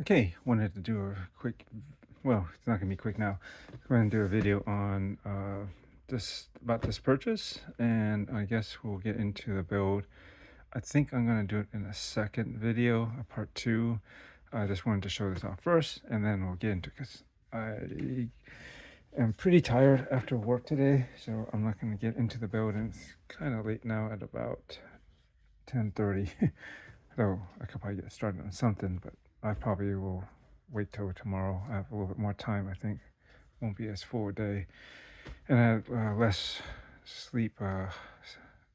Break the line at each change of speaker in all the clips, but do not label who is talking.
Okay, wanted to do a quick, well, it's not gonna be quick now. We're gonna do a video on this purchase, and I guess we'll get into the build. I think I'm gonna do it in a second video, a part two. I just wanted to show this off first, and then we'll get into because I am pretty tired after work today, so I'm not gonna get into the build, and it's kind of late now at about 10:30. So I could probably get started on something, but I probably will wait till tomorrow. I have a little bit more time, I think. Won't be as full a day. And I have less sleep.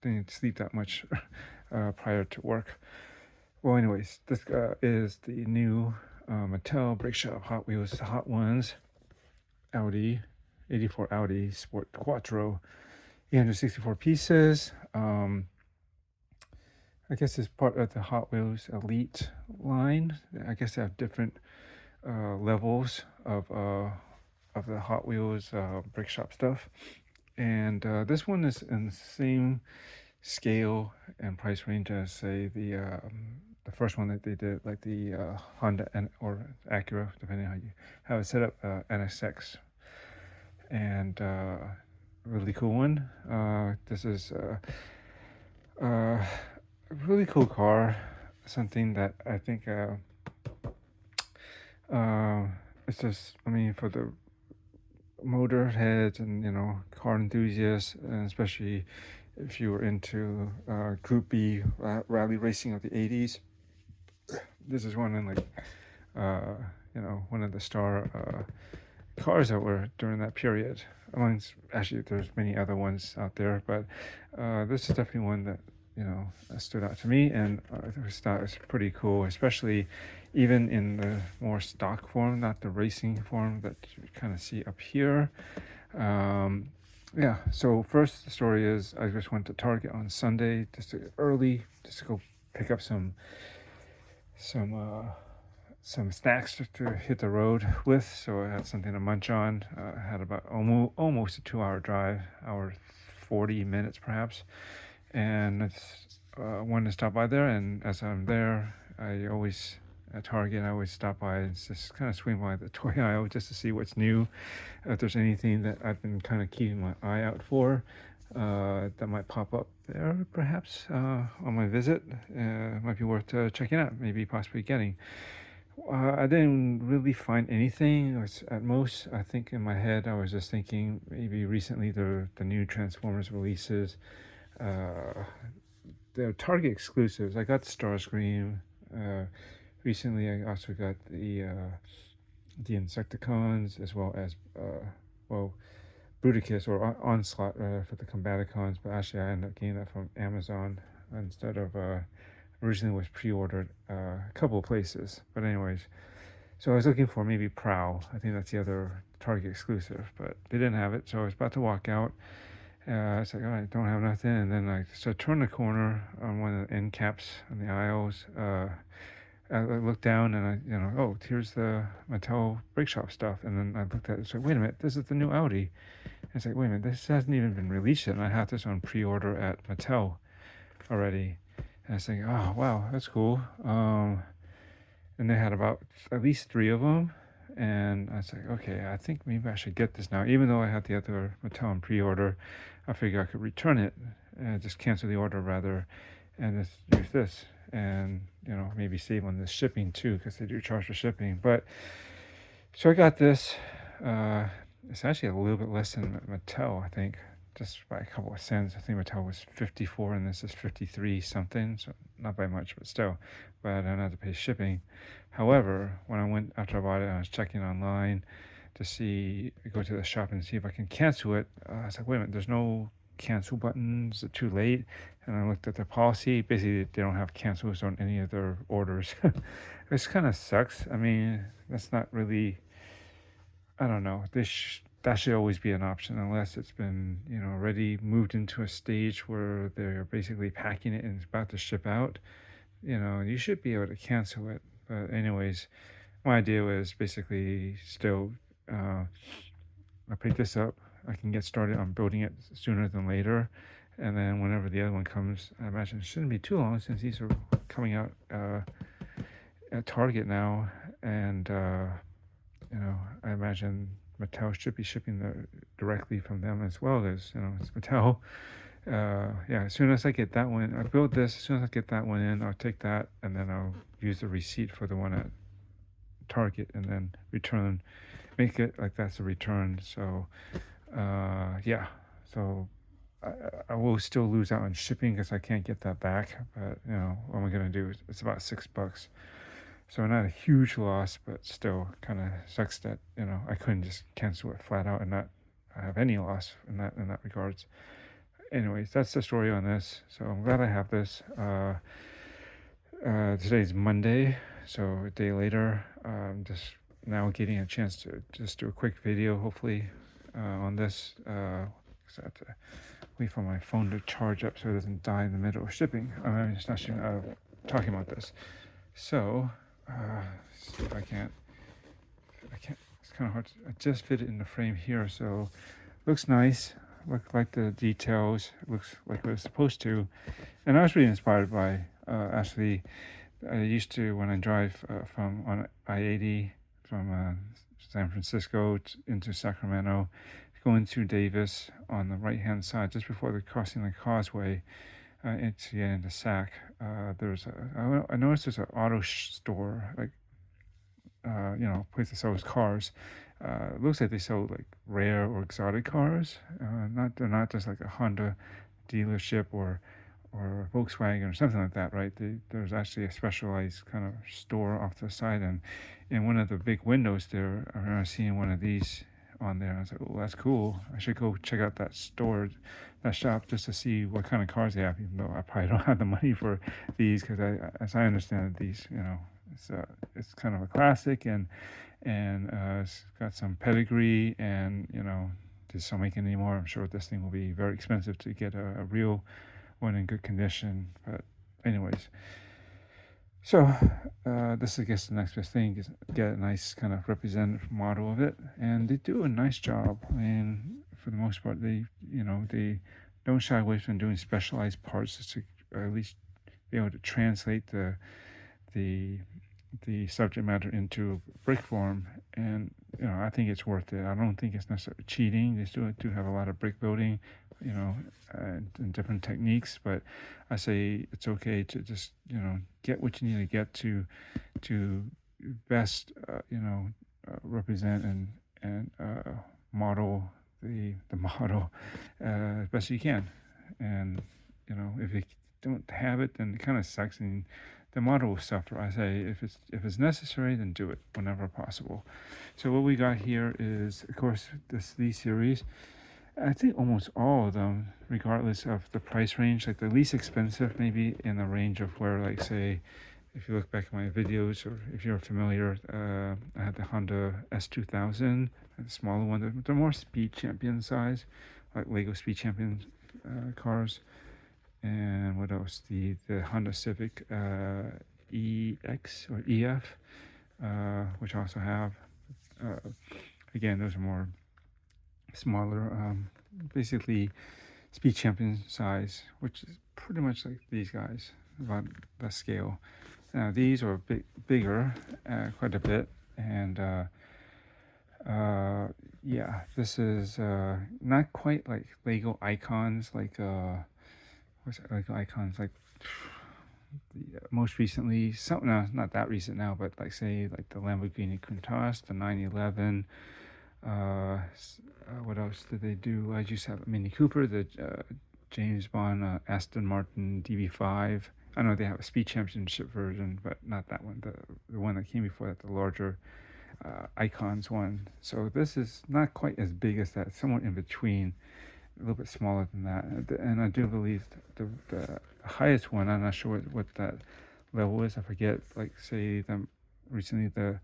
Didn't sleep that much prior to work. Well, anyways, this is the new Mattel Brake Shop Hot Wheels Hot Ones Audi, 84 Audi Sport Quattro, 864 pieces. I guess it's part of the Hot Wheels Elite line. I guess they have different levels of the Hot Wheels brick shop stuff, and this one is in the same scale and price range as say the first one that they did, like the Honda and or Acura, depending on how it's set up, NSX, and really cool one. This is a really cool car, something that I think it's just, I mean, for the motor heads and car enthusiasts, and especially if you were into Group B rally racing of the 80s. This is one in like one of the star cars that were during that period. Amongst, actually, there's many other ones out there, but this is definitely one that stood out to me, and I thought it was pretty cool, especially even in the more stock form, not the racing form that you kind of see up here. Yeah, so first the story is I just went to Target on Sunday early just to go pick up some snacks to hit the road with, so I had something to munch on. I had about almost a 2-hour drive, hour 40 minutes perhaps, and I just wanted to stop by there. And as I'm there, I always at Target, I always stop by and just kind of swing by the toy aisle just to see what's new, if there's anything that I've been kind of keeping my eye out for that might pop up there perhaps on my visit. Might be worth checking out, maybe possibly getting. I didn't really find anything. It was, at most, I think in my head, I was just thinking maybe recently the new Transformers releases, the Target exclusives. I got Starscream. Recently, I also got the Insecticons, as well as Bruticus or Onslaught for the Combaticons. But actually, I ended up getting that from Amazon instead of originally was pre-ordered a couple of places. But anyways, so I was looking for maybe Prowl. I think that's the other Target exclusive, but they didn't have it. So I was about to walk out. I was like, all right, don't have nothing. And then I turned the corner on one of the end caps on the aisles. I looked down and oh, here's the Mattel brake shop stuff. And then I looked at it, so wait a minute, this is the new Audi. And it's like, wait a minute, this hasn't even been released yet, and I have this on pre-order at Mattel already. And I was thinking, oh wow, that's cool. And they had about at least 3 of them, and I was like, okay, I think maybe I should get this now. Even though I had the other Mattel on pre-order, I figured I could return it and just cancel the order rather, and just use this, and maybe save on the shipping too, because they do charge for shipping. But so I got this. It's actually a little bit less than Mattel, I think, just by a couple of cents. I think Mattel was 54 and this is 53 something, so not by much, but still. But I don't have to pay shipping. However, when I went after I bought it, I was checking online to go to the shop and see if I can cancel it. I was like, wait a minute, there's no cancel button. Is it too late? And I looked at their policy. Basically, they don't have cancels on any of their orders. This kind of sucks. I mean, that's not really, I don't know. That should always be an option, unless it's been already moved into a stage where they're basically packing it and it's about to ship out. You should be able to cancel it. But anyways, my idea was basically still, I pick this up. I can get started on building it sooner than later, and then whenever the other one comes, I imagine it shouldn't be too long since these are coming out at Target now. and I imagine Mattel should be shipping directly from them as well, as it's Mattel. Yeah, as soon as I get that one, I build this. As soon as I get that one in, I'll take that, and then I'll use the receipt for the one at Target, and then make it like that's a return. So, yeah. So I will still lose out on shipping because I can't get that back. But what am I gonna do? It's about $6. So not a huge loss, but still kind of sucks that I couldn't just cancel it flat out and not have any loss in that regards. Anyways, that's the story on this. So I'm glad I have this. Today's Monday, so a day later. Just now getting a chance to just do a quick video, hopefully, on this. 'Cause I have to wait for my phone to charge up so it doesn't die in the middle of shipping. It's not talking about this. So, see if I can't. It's kind of hard. I just fit it in the frame here, so looks nice. Look like the details. Looks like what it's supposed to. And I was really inspired by actually. I used to, when I drive on I-80 from San Francisco into Sacramento, going through Davis on the right-hand side, just before the crossing the causeway to get into Sac. I noticed there's an auto store, like place that sells cars. It looks like they sell like rare or exotic cars. They're not just like a Honda dealership or Volkswagen or something like that, right? There's actually a specialized kind of store off to the side, and in one of the big windows there, I remember seeing one of these on there. I was like, oh, that's cool. I should go check out that shop, just to see what kind of cars they have, even though I probably don't have the money for these, because as I understand it, these, it's kind of a classic, and it's got some pedigree, and they just don't make it anymore. I'm sure this thing will be very expensive to get a real one in good condition. But anyways, so this is, I guess, the next best thing is get a nice kind of representative model of it, and they do a nice job. I mean, for the most part, they don't shy away from doing specialized parts, just to at least be able to translate the subject matter into brick form. And I think it's worth it. I don't think it's necessarily cheating. They still do have a lot of brick building, and different techniques, but I say it's okay to just get what you need to get to best represent and model the model as best you can. And if you don't have it, then it kind of sucks, and the model will suffer. I say if it's necessary, then do it whenever possible. So what we got here is, of course, these series. I think almost all of them, regardless of the price range, like the least expensive, maybe in the range of where, like, say, if you look back at my videos, or if you're familiar, I had the Honda S2000, the smaller one, the more Speed Champion size, like Lego Speed Champion cars. And what else? The Honda Civic EX or EF, which I also have. Again, those are more smaller, basically Speed Champion size, which is pretty much like these guys, about that scale. Now these are bigger, quite a bit, and yeah, this is not quite like Lego Icons, like what's it, Lego Icons, like most recently, no, not that recent now, but like, say, like the Lamborghini Countach, the 911. What else did they do? I just have a Mini Cooper, the James Bond Aston Martin DB5. I know they have a Speed Championship version, but not that one. The one that came before that, the larger Icons one. So this is not quite as big as that, somewhat in between, a little bit smaller than that. And I do believe the highest one, I'm not sure what that level is. I forget. Like, say, recently the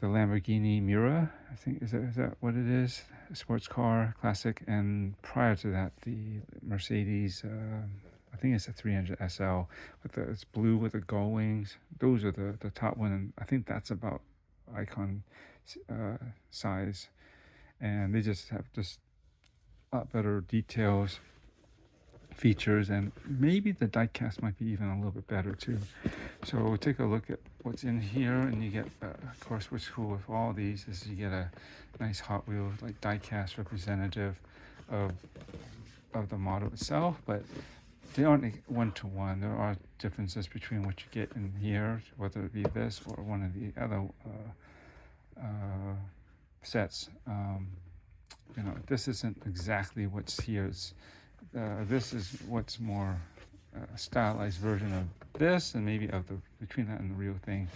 Lamborghini Miura, I think, is that what it is? A sports car, classic. And prior to that, the Mercedes, I think it's a 300 SL, it's blue with the gull wings. Those are the top one, and I think that's about Icon size. And they just have a lot better details, features, and maybe the diecast might be even a little bit better too. So we'll take a look at what's in here, and you get, of course, what's cool with all these is you get a nice Hot Wheels like die-cast representative of the model itself, but they aren't one-to-one. There are differences between what you get in here, whether it be this or one of the other sets. This isn't exactly what's here. This is what's more stylized version of this, and maybe of the between that and the real thing.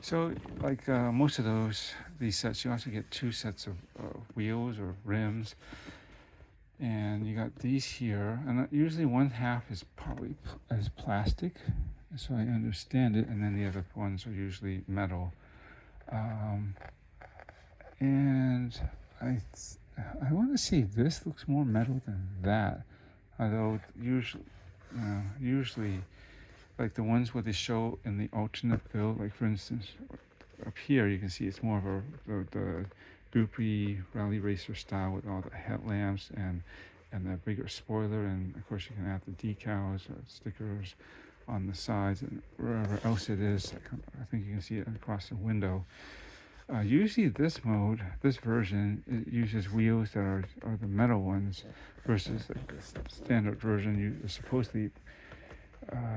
So, like most of these sets, you also get two sets of wheels or rims, and you got these here, and usually one half is probably as plastic, so I understand it, and then the other ones are usually metal. And I want to say this looks more metal than that, although usually like the ones where they show in the alternate build, like for instance up here you can see it's more of the goopy rally racer style with all the headlamps and the bigger spoiler, and of course you can add the decals or stickers on the sides and wherever else it is. I think you can see it across the window. Usually this version, it uses wheels that are the metal ones, versus like the standard version you're supposedly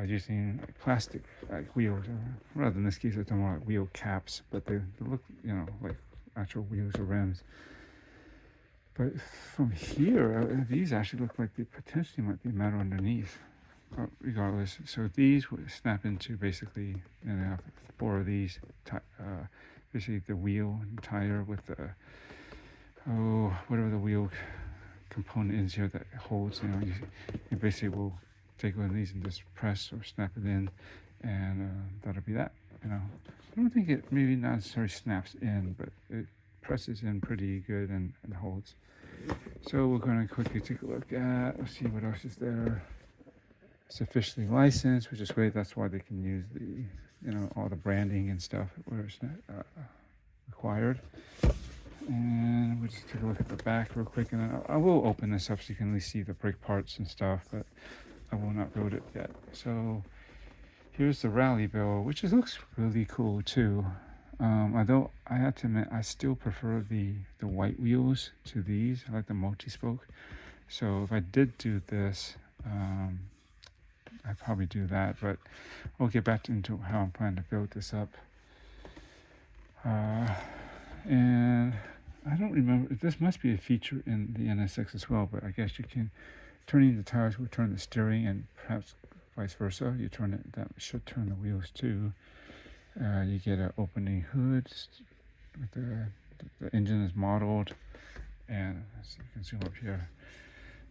using like plastic wheels, rather in this case it's more like wheel caps, but they look like actual wheels or rims. But from here, these actually look like they potentially might be metal underneath. But regardless, so these would snap into basically, they have 4 of these, basically the wheel and tire with the, whatever the wheel component is here that holds, you basically will take one of these and just press or snap it in, and that'll be that. I don't think it maybe not necessarily snaps in, but it presses in pretty good and holds. So we're going to quickly take a look at, let's see what else is there. It's officially licensed, which is great. That's why they can use the all the branding and stuff where it's not required. And we'll just take a look at the back real quick, and then I will open this up so you can at least see the brake parts and stuff, but I will not build it yet. So here's the rally bill, which looks really cool too. Although I have to admit, I still prefer the white wheels to these. I like the multi-spoke. So if I did do this, I'd probably do that, but we'll get back into how I'm planning to build this up. And I don't remember, this must be a feature in the NSX as well, but I guess you can, turning the tires will turn the steering, and perhaps vice versa. You turn it, that should turn the wheels too. You get an opening hood with the engine is modeled, and as you can zoom up here,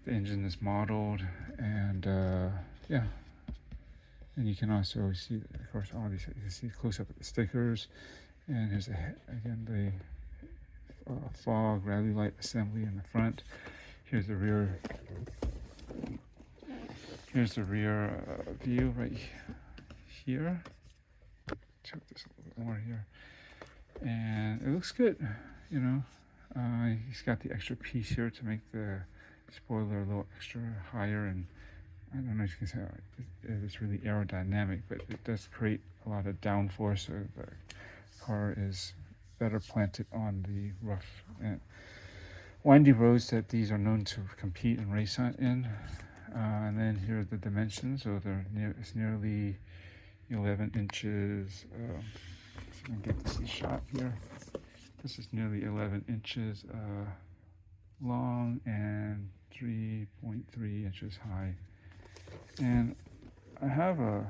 the engine is modeled, and yeah, and you can also see, of course, all these, you can see close up at the stickers, and here's again the fog rally light assembly in the front. Here's the rear. Here's the rear view right here. Check this a little bit more here, and it looks good. He's got the extra piece here to make the spoiler a little extra higher, and I don't know if you can say it's really aerodynamic, but it does create a lot of downforce, so the car is better planted on the rough and windy roads that these are known to compete and race in. And then here are the dimensions. So it's nearly 11 inches. So I can get this shot here. This is nearly 11 inches long and 3.3 inches high. And I had a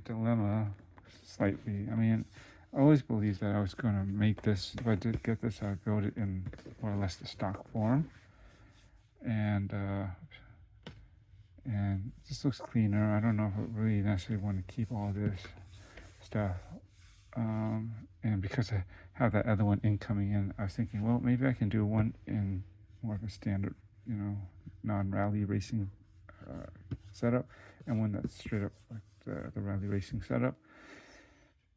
dilemma slightly. I mean, I always believed that I was going to make this, if I did get this, I'd build it in more or less the stock form. And this looks cleaner. I don't know if I really necessarily want to keep all this stuff. And because I have that other one incoming in, I was thinking, well, maybe I can do one in more of a standard, non-rally racing setup, and one that's straight up like the rally racing setup.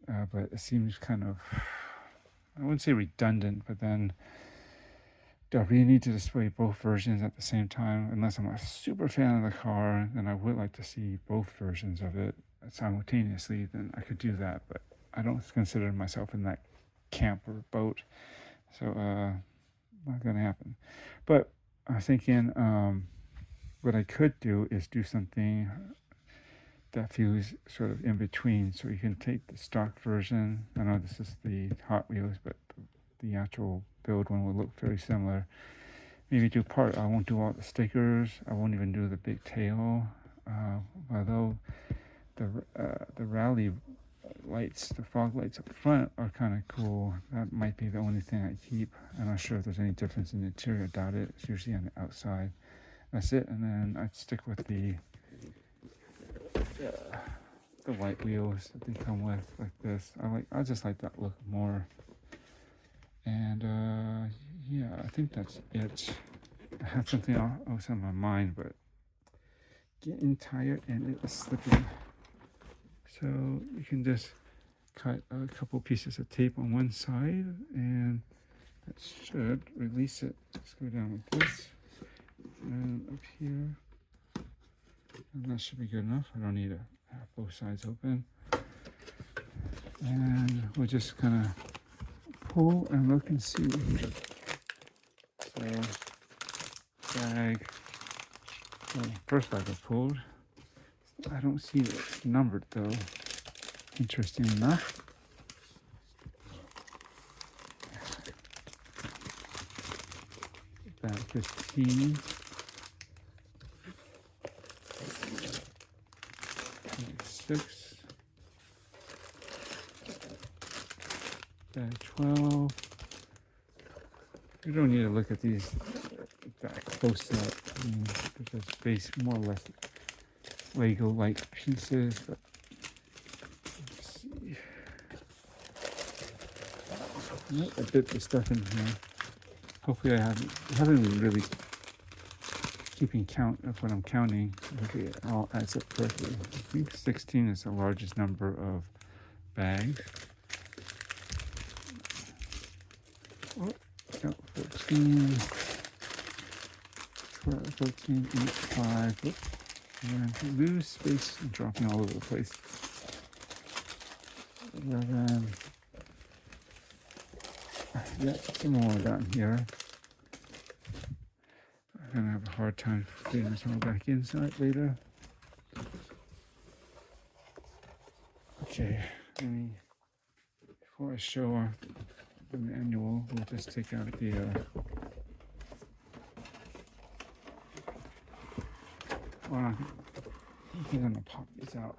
But it seems kind of, I wouldn't say redundant, but then do I really need to display both versions at the same time? Unless I'm a super fan of the car, then I would like to see both versions of it simultaneously, then I could do that. But I don't consider myself in that camp or boat. So not gonna happen. But I was thinking what I could do is do something that feels sort of in between. So you can take the stock version. I know this is the Hot Wheels, but the actual build one will look very similar. Maybe do part. I won't do all the stickers. I won't even do the big tail. Although the rally lights, the fog lights up front are kind of cool. That might be the only thing I keep. I'm not sure if there's any difference in the interior. I doubt it. It's usually on the outside. That's it. And then I'd stick with the white wheels that they come with, like this. I just like that look more. And yeah, I think that's it. I had something else on my mind, but getting tired and it is slipping. So you can just cut a couple pieces of tape on one side, and that should release it. Just go down like this, and up here, and that should be good enough. I don't need to have both sides open. And we'll just kind of pull and look and see. So bag, first bag I pulled. I don't see it numbered though. Interesting enough. Bag 15. Bag 6. Bag 12. You don't need to look at these that close up. I mean, there's base more or less Lego-like pieces, but let's see. I bit the stuff in here. Hopefully I haven't been really keeping count of what I'm counting. Hopefully it all adds up correctly. I think 16 is the largest number of bags. Oh, no, 14, 12, 13, 8, 5. Oops. And lose space and dropping all over the place. 11. Yeah, some more down here. I'm gonna have a hard time fitting this all back inside later. Okay, before I show off the manual, we'll just take out the well, I'm gonna pop these out.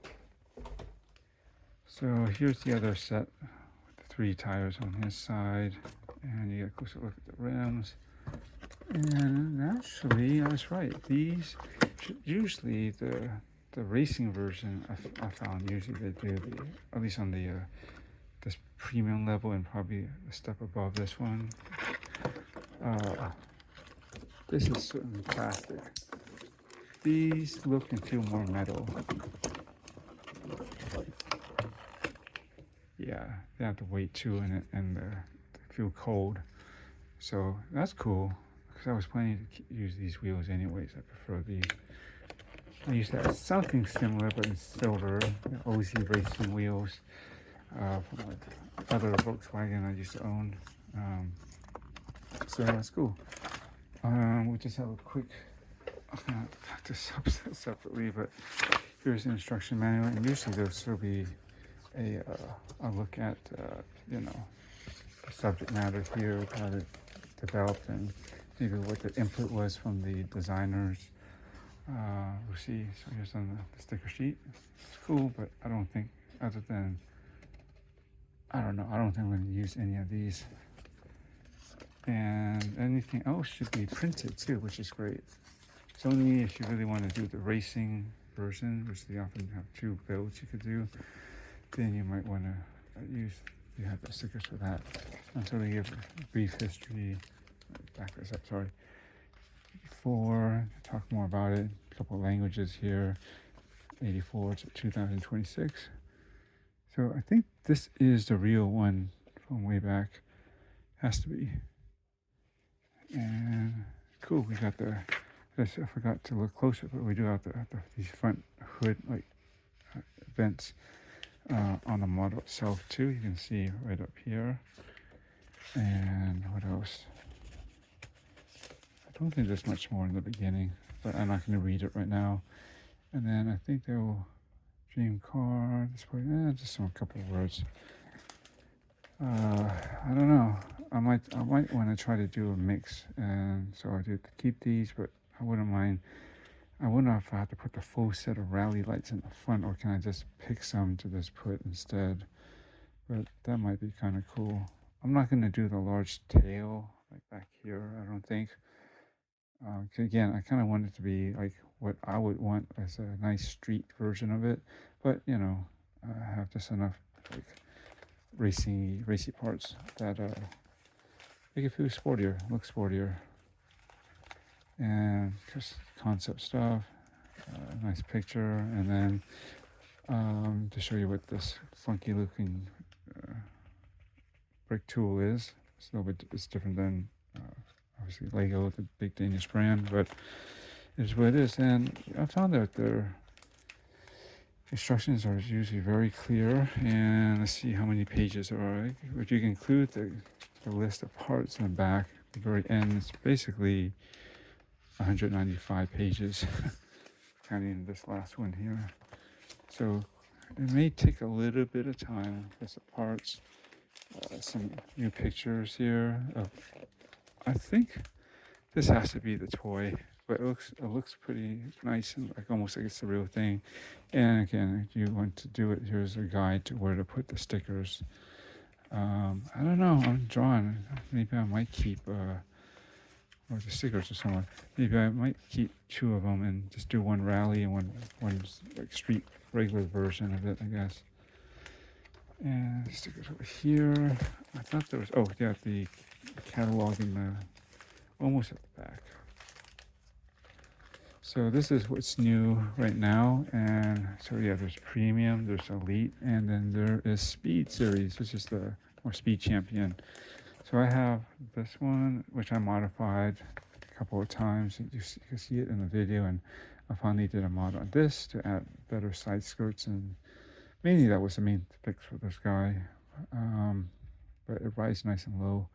So here's the other set with the 3 tires on his side, and you get a closer look at the rims. And actually, I was right. These usually the racing version I found usually they do at least on the this premium level and probably a step above this one. This is certainly plastic. These look and feel more metal. Yeah, they have the weight too in it, and they feel cold. So that's cool, because I was planning to use these wheels anyways. I prefer these. I used to have something similar, but in silver, the Audi racing wheels from like other Volkswagen I used to own. So that's cool. We'll just have a quick. I'm gonna pack this up separately, but here's the instruction manual, and usually there'll still be a look at you know, the subject matter here, how it developed, and maybe what the input was from the designers. We'll see. So here's on the sticker sheet. It's cool, but I don't think, other than, I don't know, I don't think I'm going to use any of these. And anything else should be printed too, which is great. It's only if you really want to do the racing version, which they often have 2 builds you could do, then you might want to you have the stickers for that. Until they give a brief history, back this up, sorry. Talk more about it, a couple of languages here, 84 to 2026. So I think this is the real one from way back, has to be. And cool, we got I forgot to look closer, but we do have these front hood like vents. on the model itself too. You can see right up here. And what else? I don't think there's much more in the beginning, but I'm not going to read it right now. And then I think they'll dream car. This way, just a couple of words. I don't know. I might want to try to do a mix, and so I do keep these, but I wouldn't mind. I wonder if I have to put the full set of rally lights in the front, or can I just pick some to just put instead? But that might be kind of cool. I'm not going to do the large tail like back here, I don't think. Again, I kind of want it to be like what I would want as a nice street version of it, but you know, I have just enough like racy parts that make it feel sportier, look sportier, and just concept stuff. Nice picture, and then to show you what this funky looking brick tool is. It's a little bit, it's different than obviously Lego, the big Danish brand, but it's what it is. And I found that their instructions are usually very clear. And let's see how many pages there are. If you can include the list of parts in the back, at the very end, it's basically 195 pages, counting this last one here. So it may take a little bit of time. There's the parts, some new pictures here of, I think this has to be the toy, but it looks pretty nice and like almost like it's the real thing. And again, if you want to do it, here's a guide to where to put the stickers. I don't know, I'm drawn. Maybe I might keep or the stickers or somewhere. Maybe I might keep 2 of them and just do one rally and one like street regular version of it, I guess. And stickers over here. I thought there was, oh yeah, the catalog in the almost at the back. So this is what's new right now. And so yeah, there's premium, there's elite, and then there is speed series, which is the more speed champion. So I have this one, which I modified a couple of times. You can see it in the video, and I finally did a mod on this to add better side skirts, and mainly that was the main fix for this guy. But it rides nice and low.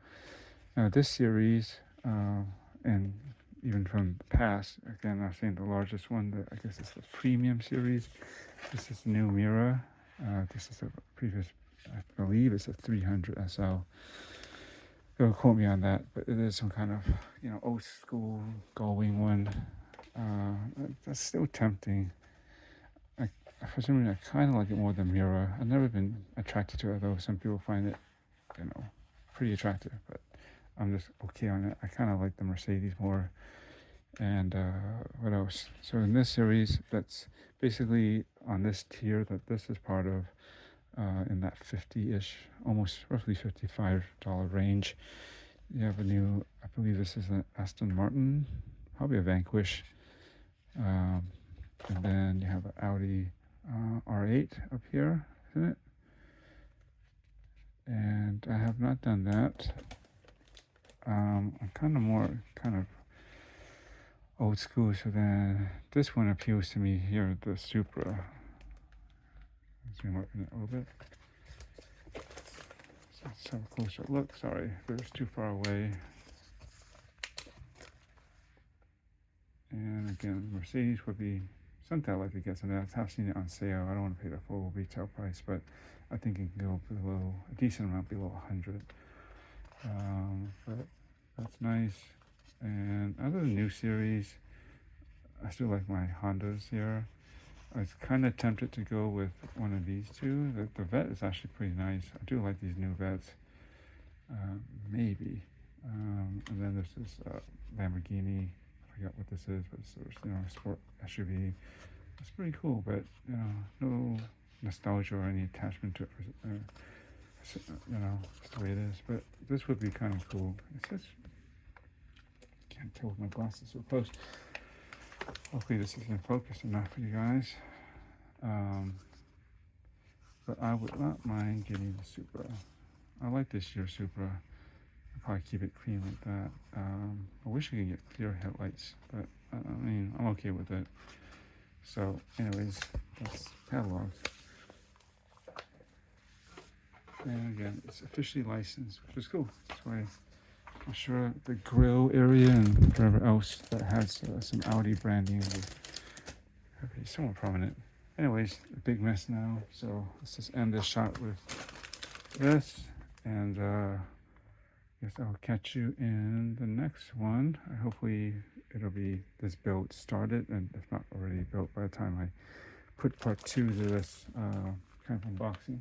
Now this series, and even from the past, again, I've seen the largest one, I guess it's the premium series. This is the new mirror. This is the previous, I believe it's a 300 SL. Don't quote me on that, but it is some kind of, you know, old school Gullwing one. That's still tempting. For some reason, I kind of like it more than Mira. I've never been attracted to it, though. Some people find it, you know, pretty attractive, but I'm just okay on it. I kind of like the Mercedes more. And what else? So in this series, that's basically on this tier that this is part of, in that 50-ish, almost roughly $55 range. You have a new, I believe this is an Aston Martin, probably a Vanquish. And then you have an Audi R8 up here, isn't it? And I have not done that. I'm kind of old school, so then this one appeals to me here, the Supra. Zoom up in it a little bit. So let's have a closer look. Sorry, if it was too far away. And again, Mercedes would be something I'd like to get some of that. I've seen it on sale. I don't want to pay the full retail price, but I think it can go below a decent amount, below 100. But that's nice. And other than new series, I still like my Hondas here. I was kind of tempted to go with one of these two. The vet is actually pretty nice. I do like these new vets. Maybe. And then there's this Lamborghini. I forgot what this is, but it's, you know, a sport SUV. It's pretty cool, but you know, no nostalgia or any attachment to it. You know, it's the way it is. But this would be kind of cool. It's just, can't tell with my glasses so close. Hopefully this is in focus enough for you guys. But I would not mind getting the Supra. I like this year's Supra. I'll probably keep it clean like that. I wish I could get clear headlights, but I mean, I'm okay with it. So anyways, that's catalog. And again, it's officially licensed, which is cool. That's why I'm sure the grill area and wherever else that has some Audi branding will be somewhat prominent. Anyways, a big mess now. So let's just end this shot with this. And guess I'll catch you in the next one. Hopefully it'll be this build started, and if not already built by the time I put part 2 to this kind of unboxing.